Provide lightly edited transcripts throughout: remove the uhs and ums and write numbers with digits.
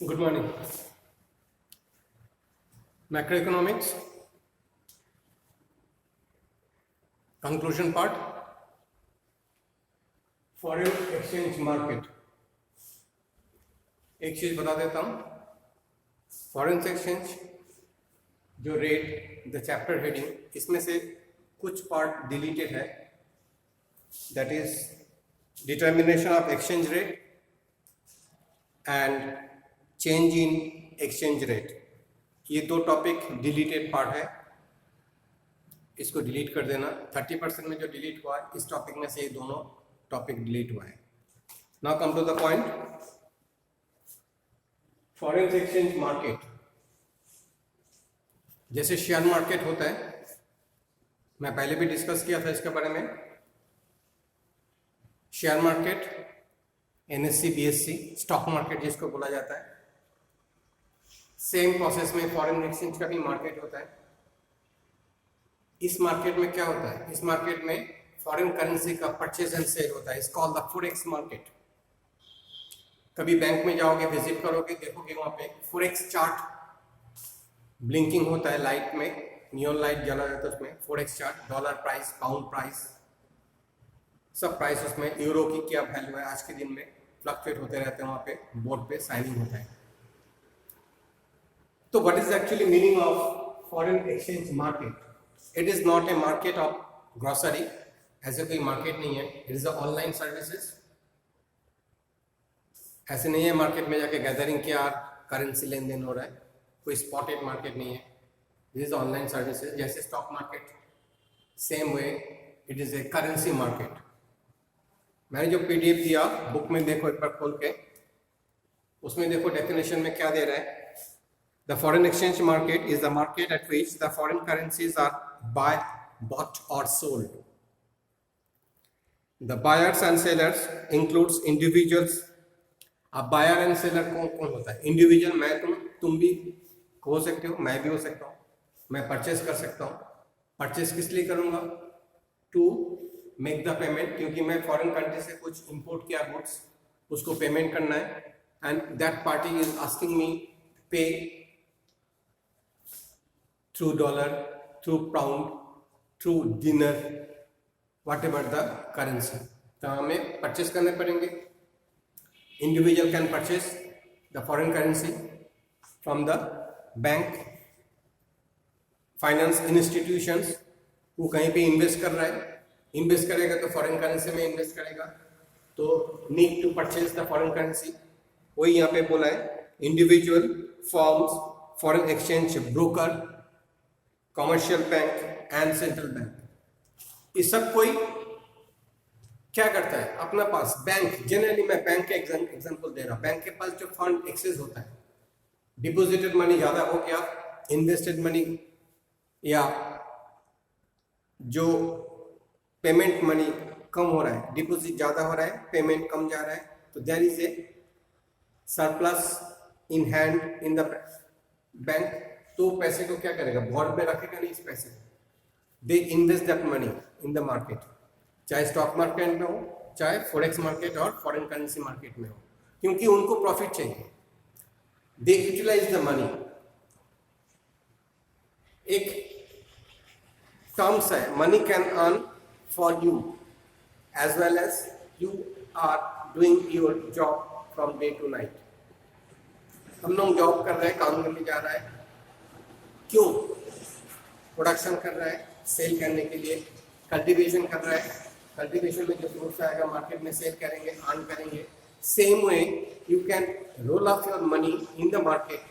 Good morning. Macroeconomics, conclusion part, foreign exchange market. एक चीज बता देता हूं, फॉरेन एक्सचेंज जो रेट द चैप्टर हेडिंग, इसमें से कुछ पार्ट डिलीटेड है. That is determination of exchange rate and change in exchange rate. ये दो टॉपिक डिलीटेड पार्ट है, इसको डिलीट कर देना. 30% में जो डिलीट हुआ है इस टॉपिक में से ये दोनों टॉपिक डिलीट हुआ है. Now come to the point. Foreign exchange market जैसे शेयर मार्केट होता है, मैं पहले भी डिस्कस किया था इसके बारे में. Share market, NSC, BSc, stock market जिसको बोला जाता है, सेम प्रोसेस में फॉरेन एक्सचेंज का भी मार्केट होता है. इस मार्केट में क्या होता है, इस मार्केट में फॉरेन करेंसी का परचेज एंड सेल होता है. It's called the forex market. कभी बैंक में जाओगे, विजिट करोगे, देखोगे वहां पे फॉरेक्स चार्ट ब्लिंकिंग होता है लाइट में, नियॉन लाइट जला रहता है उसमें. Forex chart, dollar price, pound price, सब प्राइस उसमें. यूरो की क्या वैल्यू है आज के दिन में, फ्लक्चुएट होते रहते हैं. वहां पे बोर्ड पे साइनिंग होता है. तो what is actually meaning of foreign exchange market? It is not a market of grocery, ऐसे कोई मार्केट नहीं है. It is a online services. ऐसे नहीं है मार्केट में जाके गैदरिंग किया, करेंसी लेन देन हो रहा है. कोई स्पॉटेड मार्केट नहीं है. This is online services. जैसे stock market, same way it is a currency market. मैंने जो पीडीएफ दिया बुक में देखो एक बार खोल के, उसमें देखो डेफिनेशन में क्या दे रहा है. The foreign exchange market is the market at which the foreign currencies are bought or sold. The buyers and sellers includes individuals. अब buyer and seller कौन कौन होता है? Individual मैं तुम भी हो सकते हो, मैं भी हो सकता हूँ. मैं परचेस कर सकता हूँ. परचेस किस लिए करूँगा? टू मेक द पेमेंट, क्योंकि मैं फॉरेन कंट्री से कुछ इंपोर्ट किया गुड्स, उसको पेमेंट करना है. And that party is asking me पे through dollar, through pound, through dinar, whatever the currency. तो हमें परचेस करने पड़ेंगे. Individual can purchase the foreign currency from the bank, finance institutions. वो कहीं पे इन्वेस्ट कर रहा है, इन्वेस्ट करेगा तो फॉरेन करेंसी में इन्वेस्ट करेगा, तो need to purchase the foreign currency. वही यहाँ पे बोला है. Individual, firms, foreign exchange broker, commercial bank and central bank. ये सब कोई क्या करता है अपना पास. बैंक, जनरली मैं बैंक के एग्जांपल दे रहा हूं. बैंक के पास जो फंड एक्सेस होता है, डिपॉजिटेड मनी ज्यादा हो गया, इन्वेस्टेड मनी या जो पेमेंट मनी कम हो रहा है, डिपॉजिट ज्यादा हो रहा है, पेमेंट कम जा रहा है, तो there is a surplus in hand in the bank. तो पैसे को क्या करेगा, बॉन्ड में रखेगा नहीं इस पैसे को. They invest that money in the market, चाहे स्टॉक मार्केट में हो, चाहे फॉरेक्स मार्केट और फॉरेन करेंसी मार्केट में हो, क्योंकि उनको प्रॉफिट चाहिए. They utilise the money. एक टर्म्स है, money can earn for you as well as you are doing your job from day to night. हम लोग जॉब कर रहे हैं, काम करने जा रहा है, क्यों? प्रोडक्शन कर रहा है सेल करने के लिए, कल्टीवेशन कर रहा है, कल्टीवेशन में जो फ्रूट्स आएगा मार्केट में सेल करेंगे, अर्न करेंगे. Same way you can roll of your money in the market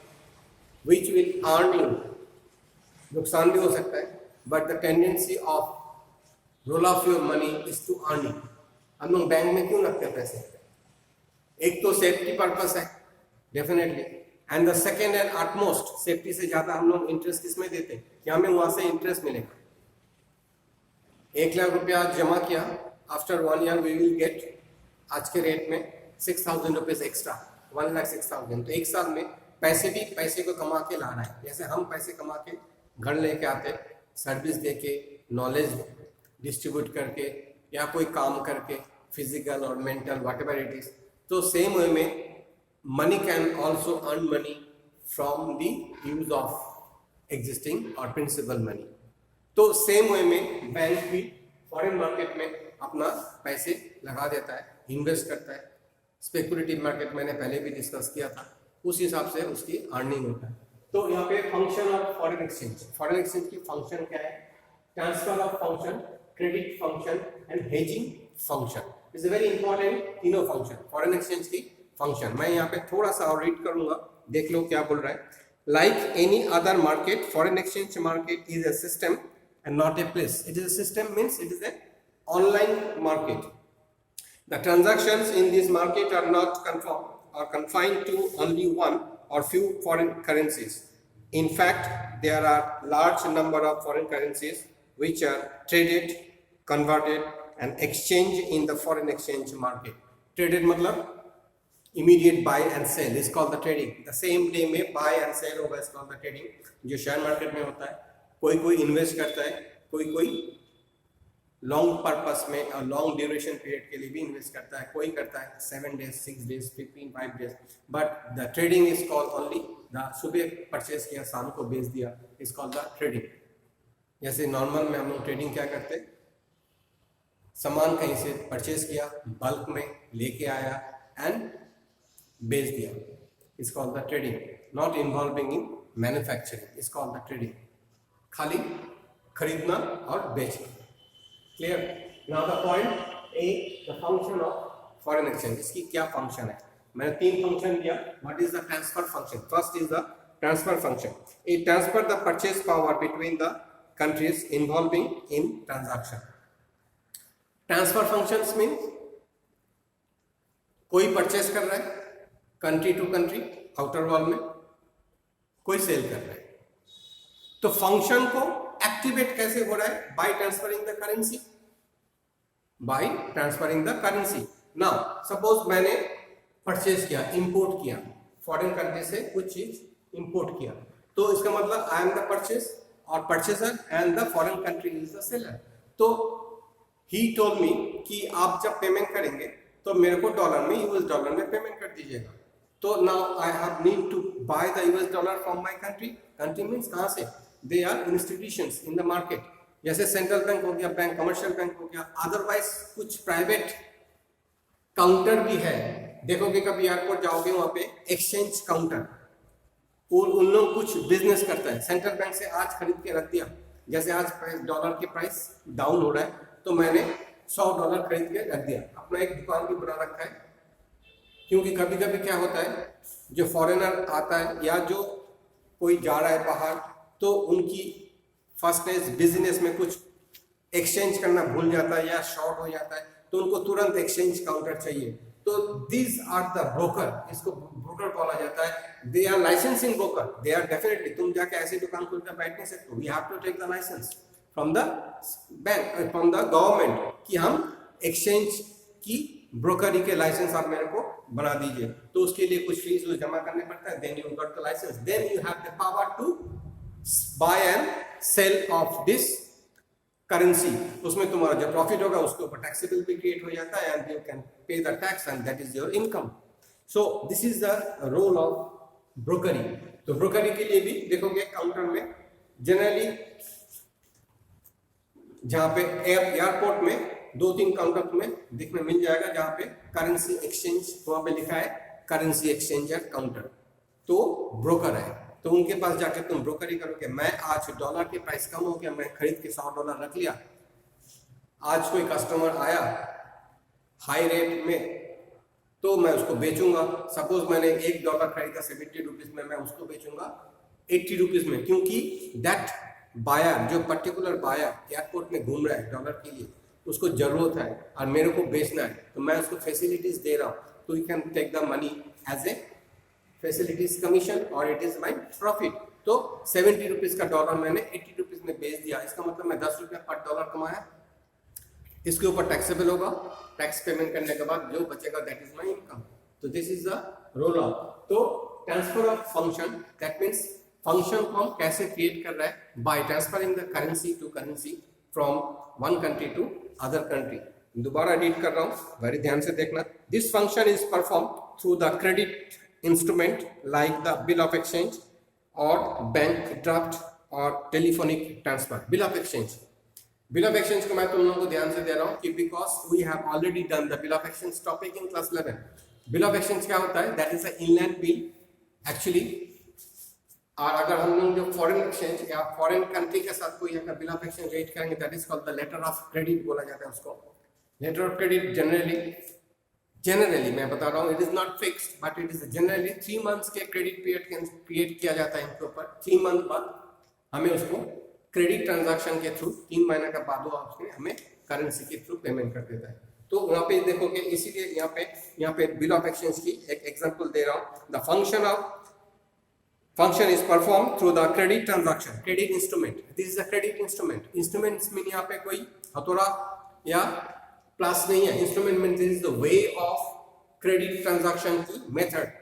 which will earn you. नुकसान भी हो सकता है, but the tendency of roll of your money is to earn you. हम लोग बैंक में क्यों रखते हैं पैसे? एक तो सेफ्टी पर्पस है definitely, and the second and utmost, safety से ज्यादा हम लोग इंटरेस्ट किसमें देते हैं कि हमें वहां से इंटरेस्ट मिलेगा. 1 लाख रुपया जमा किया, after 1 year we will get आज के रेट में 6,000 रुपीज एक्स्ट्रा, 1,06,000. तो एक साल में पैसे को कमा के ला रहा है. जैसे हम पैसे कमा के घर लेके आते, सर्विस दे के, नॉलेज डिस्ट्रीब्यूट करके, या कोई काम करके, फिजिकल और मेंटल व्हाटएवर इट इज. तो सेम वे में money can also earn money from the use of existing or principal money. तो सेम वे में बैंक भी फॉरेन मार्केट में अपना पैसे लगा देता है, इन्वेस्ट करता है. स्पेकुलेटिव मार्केट मैंने पहले भी डिस्कस किया था, उस हिसाब से उसकी अर्निंग होता है. तो यहाँ पे फंक्शन ऑफ फॉरेन एक्सचेंज की फंक्शन क्या है? Transfer of function, credit function and hedging function is a very important तीनों फंक्शन. फॉरेन एक्सचेंज की फंक्शन मैं यहाँ पे थोड़ा सा और रीड करूंगा, देख लो क्या बोल रहा है. Like any other market, foreign exchange market is a system and not a place. It is a system means it is an online market. The transactions in this market are not confined to only one or few foreign currencies. In fact, there are large number of foreign currencies which are traded, converted and exchanged in the foreign exchange market. Traded मतलब immediate buy and sell is called the trading. The same day में buy and sell होगा is called the trading. जो share market में होता है, कोई invest करता है, कोई लॉन्ग पर्पस में और लॉन्ग ड्यूरेशन पीरियड के लिए भी इन्वेस्ट करता है, कोई करता है 7 days, 6 days, 15, 5 days. But the trading is called only the सुबह परचेज किया शाम को बेच दिया इज कॉल्ड द ट्रेडिंग. जैसे नॉर्मल में हम लोग ट्रेडिंग क्या करते हैं, सामान कहीं से परचेज किया, बल्क में लेके आया एंड बेच दिया, is called the trading. Not involving in manufacturing is called the trading. खाली खरीदना और बेचना. Clear? Now the point A, the function of foreign exchange. इसकी क्या फंक्शन है? मैंने 3 फंक्शन दिया. What is the transfer function? First is the transfer function. It transfer the purchase power between the countries involving in transaction. Transfer functions mean कोई purchase कर रहा है country to country outer world में, कोई cell कर रहा है. तो फंक्शन को एक्टिवेट कैसे हो रहा है? By transferring the currency. By transferring the currency. Now suppose मैंने परचेज किया, इंपोर्ट किया, फॉरेन कंट्री से कुछ चीज इंपोर्ट किया, तो इसका मतलब आई एम द परचेज और purchaser and the foreign country is the seller. तो ही टोल्ड मी कि आप जब पेमेंट करेंगे तो मेरे को डॉलर में, यूएस डॉलर में पेमेंट कर दीजिएगा. तो now I have need to buy the US dollar from my country. Country means कहाँ से? They are institutions in the market. जैसे सेंट्रल बैंक हो गया, बैंक, कमर्शियल बैंक हो गया, अदरवाइज कुछ प्राइवेट काउंटर भी है. देखोगे कभी एयरपोर्ट जाओगे वहां पे एक्सचेंज काउंटर, और उन लोग कुछ बिजनेस करता है. सेंट्रल बैंक से आज खरीद के रख दिया, जैसे आज डॉलर की प्राइस डाउन हो रहा है तो मैंने $100 खरीद के रख दिया. अपना एक दुकान भी बना रखा है, क्योंकि कभी कभी क्या होता है, जो फॉरेनर आता है या जो कोई जा रहा है बाहर, तो उनकी फर्स्ट एज बिजनेस में कुछ एक्सचेंज करना भूल जाता है या शॉर्ट हो जाता है, तो उनको तुरंत एक्सचेंज काउंटर चाहिए. तो दीज आर द ब्रोकर, इसको ब्रोकर बोला जाता है. They are licensing broker. They are definitely, तुम जाके ऐसी दुकान खोल कर बैठ नहीं सकते. We have to take the licence from the bank, from the government, कि हम एक्सचेंज की ब्रोकरी के लाइसेंस आप मेरे को बना दीजिए. तो उसके लिए कुछ फीस जमा करने पड़ता है. Then you got the licence, then you have the power to buy and sell of this currency. उसमें तुम्हारा जो प्रॉफिट होगा उसके ऊपर टैक्सेबल भी क्रिएट हो जाता है and you can pay the tax and that is your income. So this is the role of brokery. तो ब्रोकरी के लिए भी देखोगे काउंटर में जनरली, जहाँ पे एयरपोर्ट में 2-3 काउंटर तुम्हें देखने मिल जाएगा जहाँ पे करेंसी एक्सचेंज, वहाँ पे लिखा है करेंसी एक्सचेंजर काउंटर, तो ब्रोकर है. तो उनके पास जाके तुम ब्रोकरी करोगे. मैं आज डॉलर की प्राइस कम हो गया, मैं खरीद के $100 रख लिया. आज कोई कस्टमर आया हाई रेट में, तो मैं उसको बेचूंगा. सपोज मैंने $1 खरीदा 70 रुपीज में, मैं उसको बेचूंगा 80 रुपीज में, क्योंकि दैट बायर, जो पर्टिकुलर बायर एयरपोर्ट में घूम रहा है डॉलर के लिए, उसको जरूरत है और मेरे को बेचना है, तो मैं उसको फैसिलिटीज दे रहा हूँ. तो you can take the money as a facilities commission और इट इज माई प्रॉफिट. तो 70 रुपीज का डॉलर मैंने 80 रुपीज में बेच दिया. इसका मतलब मैं 10 रुपया पर डॉलर कमाया. इसके ऊपर टैक्सेबल होगा. टैक्स पेमेंट करने के बाद जो बचेगा दैट इज माई इनकम. तो this is the role of. तो transfer of function, that means function को हम कैसे क्रिएट कर रहा है, by transferring the currency to currency from one country to other country. दोबारा रीड कर रहा हूँ, बड़े ध्यान से देखना. This function is perform through the credit instrument like the bill of exchange or bank draft or telephonic transfer. Bill of exchange. Bill of exchange को मैं तुम लोगों को ध्यान से दे रहा हूँ कि because we have already done the bill of exchange topic in class 11. Bill of exchange क्या होता है? That is an inland bill actually. और अगर हम लोग जो फॉरेन एक्सचेंज या फॉरेन कंट्री के साथ कोई अगर बिल ऑफ एक्सचेंज रेट करेंगे that is called the letter of credit बोला जाता है उसको. लेटर ऑफ क्रेडिट जनरली मैं बता रहा हूँ it is not fixed but it is generally 3 months के क्रेडिट पीरियड क्रिएट किया जाता है इनके ऊपर. 3 मंथ बाद हमें उसको क्रेडिट ट्रांजैक्शन के थ्रू 3 महीने का बाद उसमें हमें करेंसी के थ्रू पेमेंट कर देता है. तो वहाँ पे देखोगे इसीलिए यहाँ पे बिल ऑफ एक्सचेंज की एक एग्जांपल दे रहा हूँ. The function is performed through the credit transaction, credit instrument. This is a credit instrument. Instruments mean यहाँ पे कोई हथौड़ा या प्लस नहीं है. Instrument means this is the way of credit transaction की method.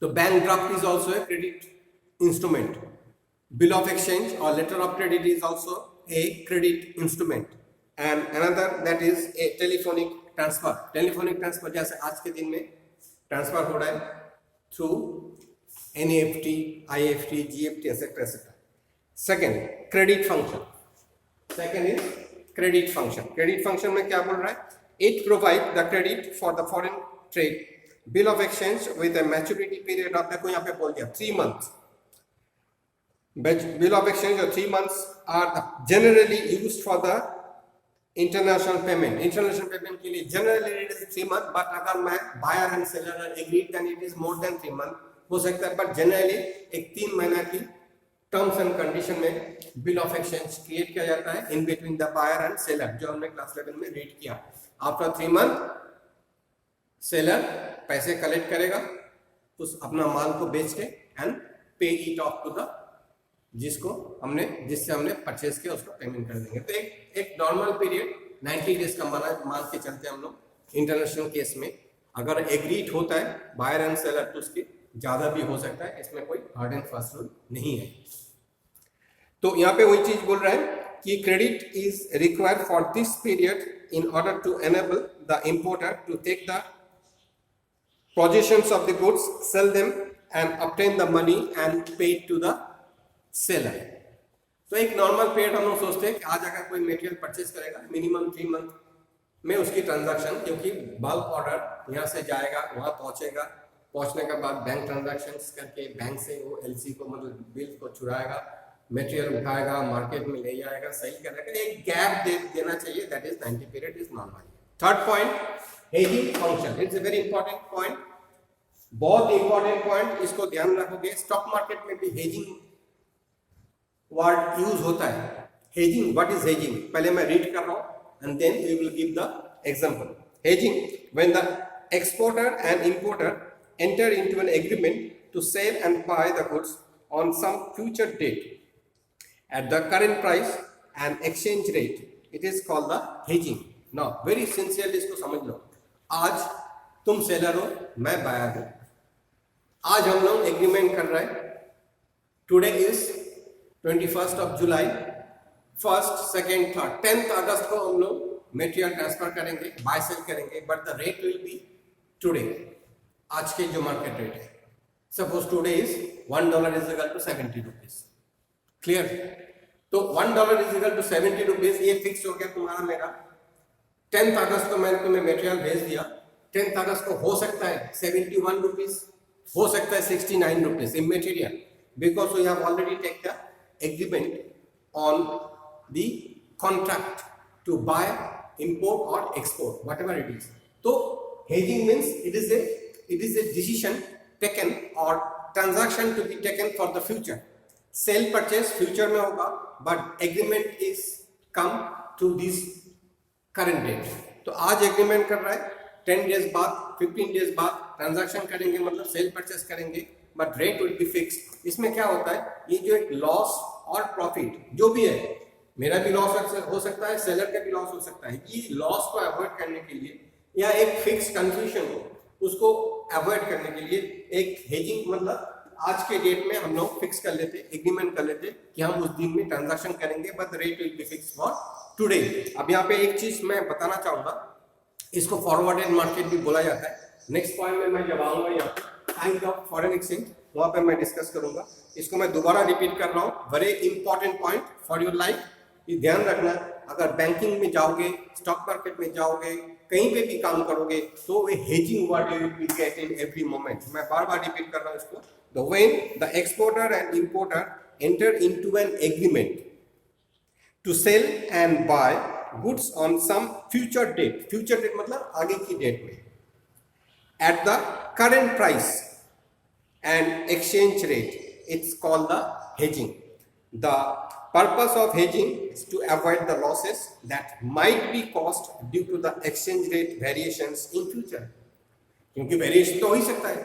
तो bank draft is also a credit instrument. Bill of exchange or letter of credit is also a credit instrument. And another that is a telephonic transfer. Telephonic transfer जैसे आज के दिन में transfer हो रहा है through NEFT, IFT, GFT, etc. etc. Second, credit function. Second is credit function. Credit function में क्या बोल रहा है? It provides the credit for the foreign trade. Bill of exchange with a maturity period of देखो यहाँ पे बोल दिया 3 months. Bill of exchange or 3 months are generally used for the international payment. International payment के लिए generally it is 3 months, but अगर मैं buyer and seller are agreed then it is more than 3 months. हो सकता है but generally एक 3 महीना की टर्म्स एंड कंडीशन में बिल ऑफ एक्सचेंज क्रिएट किया जाता है in between the buyer and seller जो हमने क्लास 11 में रीड किया. आफ्टर 3 मंथ सेलर पैसे कलेक्ट करेगा उस अपना माल को बेच के एंड पे इट ऑफ टू द जिससे हमने परचेज किया उसको पेमेंट कर देंगे. तो एक नॉर्मल पीरियड 90 डेज का मान के चलते हम लोग. इंटरनेशनल केस में अगर एग्रीड होता है बायर एंड सेलर तो उसकी ज्यादा भी हो सकता है. इसमें कोई हार्ड एंड फास्ट रूल नहीं है. तो यहाँ पे वही चीज बोल रहा है कि credit is required for this period in order to enable the importer to take the positions of the goods, sell them and obtain the money and pay to the seller. तो एक नॉर्मल पीरियड हम लोग सोचते हैं कि आज अगर कोई मटेरियल परचेज करेगा मिनिमम 3 मंथ में उसकी ट्रांजैक्शन, क्योंकि बल्क ऑर्डर यहाँ से जाएगा वहाँ पहुंचेगा, पहुंचने के बाद बैंक ट्रांजैक्शंस करके बैंक से वो एलसी को मतलब बिल को चुराएगा, मटेरियल उठाएगा, मार्केट में ले जाएगा, सेल करेगा. एक गैप देना चाहिए. That is 90 period is normal. Third point, hedging function. It's a very important point, बहुत इंपॉर्टेंट पॉइंट. इसको ध्यान रखोगे. स्टॉक मार्केट में भी हेजिंग वर्ड यूज होता है. Hedging, what is hedging? पहले मैं रीड कर रहा हूं and then we will give the example. Hedging, when the exporter and importer enter into an agreement to sell and buy the goods on some future date at the current price and exchange rate. It is called the hedging. Now, very sincerely इसको समझ लो. आज तुम seller हो, मैं buyer हूं. आज हम लोग एग्रीमेंट कर रहे हैं. Today is 21st of July. 1st, 2nd, 3rd, 10th अगस्त को हम लोग मटेरियल ट्रांसफर करेंगे, बाय सेल करेंगे, but the rate will be today. आज के जो मार्केट रेट है. Suppose today is $1 is equal to 70 rupees. Clear? तो $1 इज इक्वल टू 70 रुपीज ये फिक्स हो गया तुम्हारा मेरा. 10th अगस्त को मैंने तुम्हें मटेरियल भेज दिया. 10th अगस्त को हो सकता है 71 रुपीज, हो सकता है 69 rupees immaterial, because we have already take the agreement on the contract to buy, import और एक्सपोर्ट, व्हाटएवर इट इज. तो hedging means it is a decision taken or transaction to be taken for the future. Sale purchase future में होगा, but agreement is come to this current date. तो आज agreement कर रहा है, 10 days बाद, 15 days बाद transaction करेंगे, मतलब sale purchase करेंगे, but rate will be fixed. इसमें क्या होता है, ये जो एक loss और profit जो भी है, मेरा भी लॉस हो सकता है, सेलर का भी लॉस हो सकता है. ये लॉस को अवॉइड करने के लिए या एक फिक्स कंफ्यूजन हो उसको अवॉइड करने के लिए एक हेजिंग, मतलब आज के डेट में हम लोग फिक्स कर लेते, एग्रीमेंट कर लेते कि हम उस दिन में ट्रांजैक्शन करेंगे, but rate will B fix for today. अब यहाँ पे एक चीज मैं बताना चाहूंगा, इसको फॉरवर्डेड मार्केट भी बोला जाता है. नेक्स्ट पॉइंट में मैं जब आऊंगा यहाँ पे काइंड ऑफ फॉरेन एक्सचेंज, वहां पे मैं डिस्कस करूंगा। इसको मैं दोबारा रिपीट कर रहा हूँ, very important point for your life. ये ध्यान रखना, अगर बैंकिंग में जाओगे, स्टॉक मार्केट में जाओगे, कहीं पे भी काम करोगे, तो वे hedging what you will get in every moment. मैं बार बार रिपीट कर रहा हूँ इसको। The when the exporter and importer enter into an agreement to sell and buy goods on some future date, future date मतलब आगे की डेट में, at the current price and exchange rate, it's called the hedging. The purpose of hedging is to avoid the losses that might be caused due to the exchange rate variations in future. क्योंकि variation तो हो ही सकता है,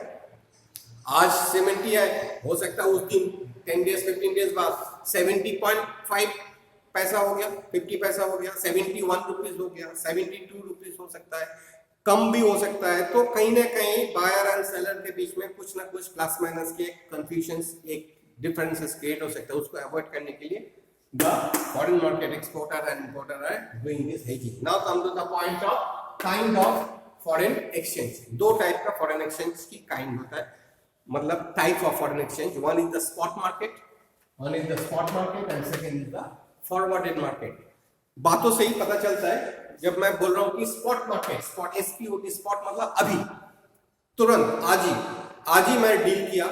आज 70 है, हो सकता है उस दिन 10 डेज 15 डेज बाद 70.5 पैसा हो गया, 50 पैसा हो गया, 71 रुपीज हो गया, 72 रुपीज हो सकता है, कम भी हो सकता है। तो कहीं ना कहीं बायर एंड सेलर के बीच में कुछ ना कुछ प्लस माइनस के कंफ्यूजन, एक डिफरेंसेस क्रिएट हो सकता है। उसको अवॉइड करने के लिए the foreign market exporter and importer are doing this hedging. Now come to the point of kind of foreign exchange. दो टाइप का फॉरेन एक्सचेंज की काइंड होता है, मतलब type of foreign exchange. One is the spot market, and second is the forwarded market. बातों से ही पता चलता है, जब मैं बोल रहा हूं कि स्पॉट मार्केट, स्पॉट एसपीओटी, स्पॉट मतलब अभी, तुरंत, आज ही मैं डील किया,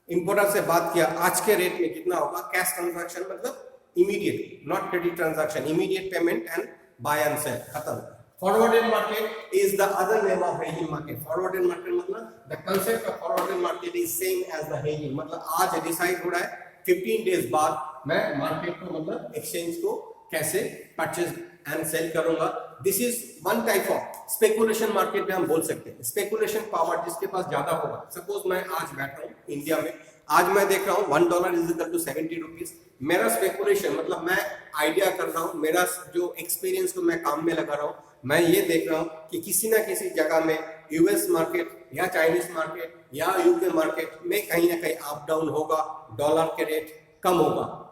इंपोर्टर से बात किया, आज के रेट में कितना होगा, कैश ट्रांजैक्शन मतलब immediate, not credit transaction, immediate payment and buy and sell, खत्म। Forwarded market is the other name of hedging market. Forwarded market मतलब the concept of forwarded market is same as the hedging, मतलब आज decide हो रहा है, 15 days बाद मैं market को मतलब एक्सचेंज को कैसे परचेज एंड सेल करूंगा। This is one type of speculation market में हम बोल सकते हैं। स्पेकुलेशन पावर जिसके पास ज्यादा होगा, सपोज मैं आज बैठा हूं इंडिया में, आज मैं देख रहा हूं $1 इज इक्वल टू 70 रुपीज। मेरा स्पेकुलेशन मतलब मैं आइडिया कर रहा हूं, मेरा जो एक्सपीरियंस को मैं काम में लगा रहा हूं, मैं ये देख रहा हूं कि किसी ना किसी जगह में यूएस मार्केट या चाइनीज मार्केट या यूके मार्केट में कहीं ना कहीं अप डाउन होगा, डॉलर के रेट कम होगा।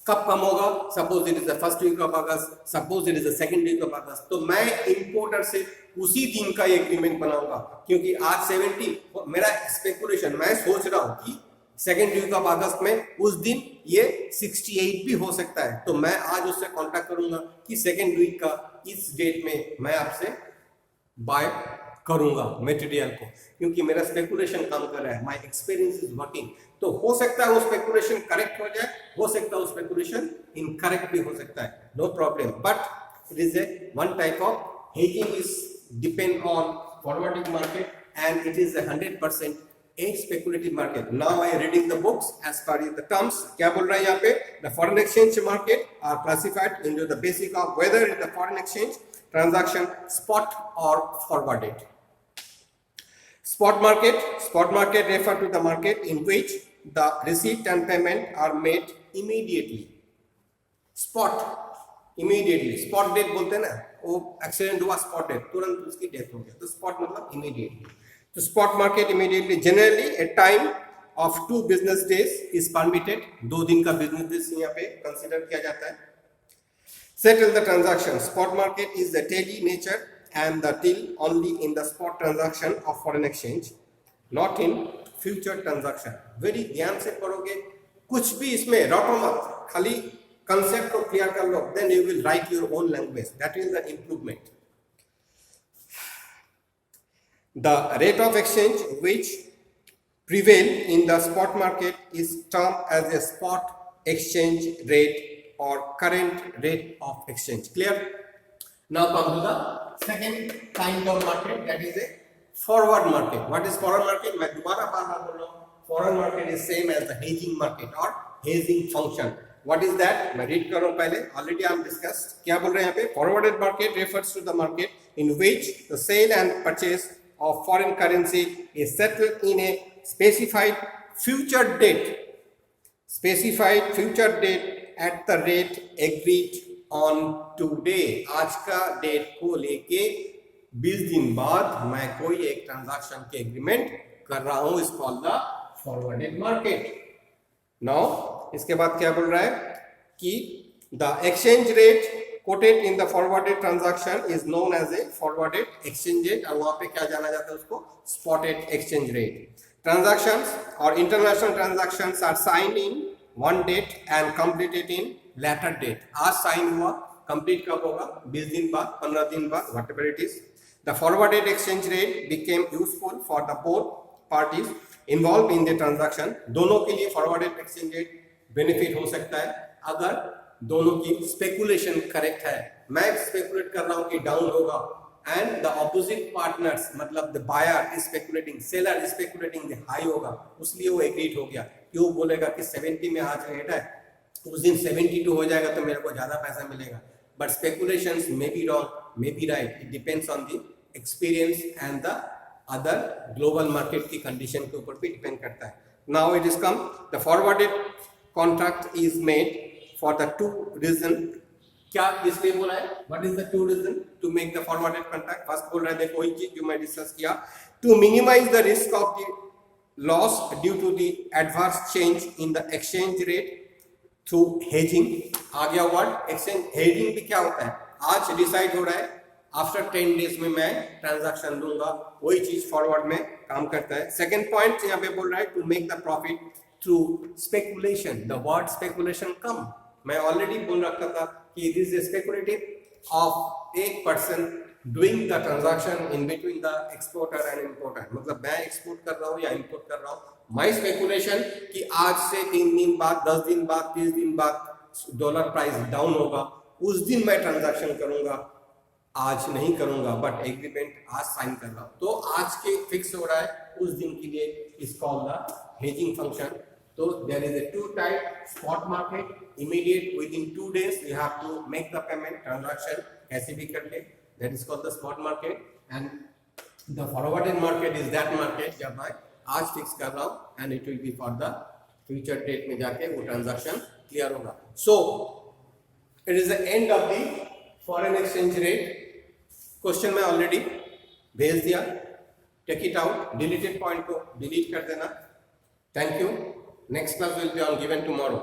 कब कम होगा, suppose it is the first week of August, suppose it is the second week of August, तो मैं इंपोर्टर से उसी दिन का एग्रीमेंट बनाऊंगा, क्योंकि आज 70 मेरा स्पेकुलेशन, मैं सोच रहा हूं कि सेकंड वीक ऑफ अगस्त में उस दिन ये 68 भी हो सकता है, तो मैं आज उससे कांटेक्ट करूंगा कि सेकंड वीक का इस डेट में मैं आपसे बाय करूंगा मटेरियल को, क्योंकि मेरा स्पेकुलेशन काम कर रहा है, माय एक्सपीरियंस इज वर्किंग। तो हो सकता है वो स्पेकुलेशन करेक्ट हो जाए, हो सकता है वो स्पेकुलेशन इनकरेक्ट भी हो सकता है, no problem, but it is a one type of hedging is depend on forwarding market and it is 100% a speculative market. Now I reading the books as per the terms. क्या बोल रहा है यहाँ पे? The foreign exchange market are classified into the basic of whether the foreign exchange transaction spot or forwarded. Spot market refer to the market in which the receipt and payment are made immediately. Spot immediately. Spot date बोलते हैं ना, वो accident हुआ spot date, तुरंत उसकी death हो गया, तो स्पॉट मतलब इमीडिएटली। तो spot market immediately, generally A time of 2 business days is permitted, 2 दिन का बिजनेस डेज यहाँ पे कंसीडर किया जाता है। Settle the transaction. Spot market is the daily nature and the deal only in the spot transaction of foreign exchange, not in future transaction. Very ध्यान से पढ़ोगे, कुछ भी इसमें रटो मत, खाली कंसेप्ट को क्लियर कर लो, then you will write your own language. That is the improvement. The rate of exchange which prevail in the spot market is termed as a spot exchange rate or current rate of exchange. Clear? Now come to the second kind of market, that is a forward market. What is forward market? मैं दोबारा बार बोल रहा हूँ, forward market is same as the hedging market or hedging function. What is that? मैं read कर रहा हूँ पहले, already I am discussed. क्या बोल रहे हैं यहाँ पे? Forwarded market refers to the market in which the sale and purchase of foreign currency is settled in a specified future date at the rate agreed on today. आज का date को लेके 20 दिन बाद मैं कोई एक ट्रांजैक्शन के एग्रीमेंट कर रहा हूं, इस called the forwarded market. Now इसके बाद क्या बोल रहा है कि the exchange rate quoted in the forwarded transaction is known as a forwarded exchange rate, और वहां पे क्या जाना जाता है उसको, spotted exchange rate. Transactions or international transactions are signed in one date and completed in later date. आज sign हुआ, complete कब होगा? 20 दिन बाद, 15 दिन बाद, whatever it is. The forwarded exchange rate became useful for the both parties involved in the transaction. दोनों के लिए forwarded exchange rate benefit हो सकता है अगर दोनों की speculation correct है. मैं speculate कर रहा हूँ कि down होगा and the opposite partners मतलब the buyer is speculating, seller is speculating the high होगा, उसलिए वो agreed हो गया. क्यों बोलेगा कि 70 में आज रेट है, उस दिन 72 हो जाएगा तो मेरे को ज्यादा पैसा मिलेगा. But speculations may be wrong, may be right. It depends on the experience and the other global market की condition के ऊपर भी depend करता है. Now it is come, the forwarded contract is made for the two reason. क्या इसलिए बोला है? What is the two reason to make the forwarded contract? First बोल रहा है, देखो वही चीज जो मैं डिस्कस किया, to minimize the risk of the loss due to the adverse change in the exchange rate through hedging. आ गया वर्ड exchange. hedging भी क्या होता है? आज डिसाइड हो रहा है, आफ्टर 10 डेज में मैं ट्रांजैक्शन दूंगा, वही चीज फॉरवर्ड में काम करता है. सेकेंड पॉइंट यहाँ पे बोल रहा है, to make the profit through speculation. The word speculation come, मैं ऑलरेडी बोल रखा था कि दिस इज स्पेकुलेटिव ऑफ एक person doing the transaction in between the exporter and importer. मतलब मैं एक्सपोर्ट कर रहा हूँ या इंपोर्ट कर रहा हूँ, माई स्पेकुलेशन कि आज से 3 दिन बाद, 10 दिन बाद, 30 दिन बाद डॉलर प्राइस डाउन होगा, उस दिन मैं ट्रांजैक्शन करूंगा, आज नहीं करूंगा. बट एग्रीमेंट आज साइन कर रहा हूँ तो आज के फिक्स हो रहा है, उस दिन के लिए is called the hedging function. So there is a two type, spot market, immediate within 2 days you have to make the payment transaction कैसे भी कर ले, that is called the spot market. And the forwarded market is that market जब मैं आज fix कर रहा हूँ and it will be for the future date में जाके वो transaction clear होगा. So it is the end of the foreign exchange rate. Question मैं ऑलरेडी भेज दिया, take it out, deleted point को डिलीट कर देना. Thank you. Next class will be on given tomorrow.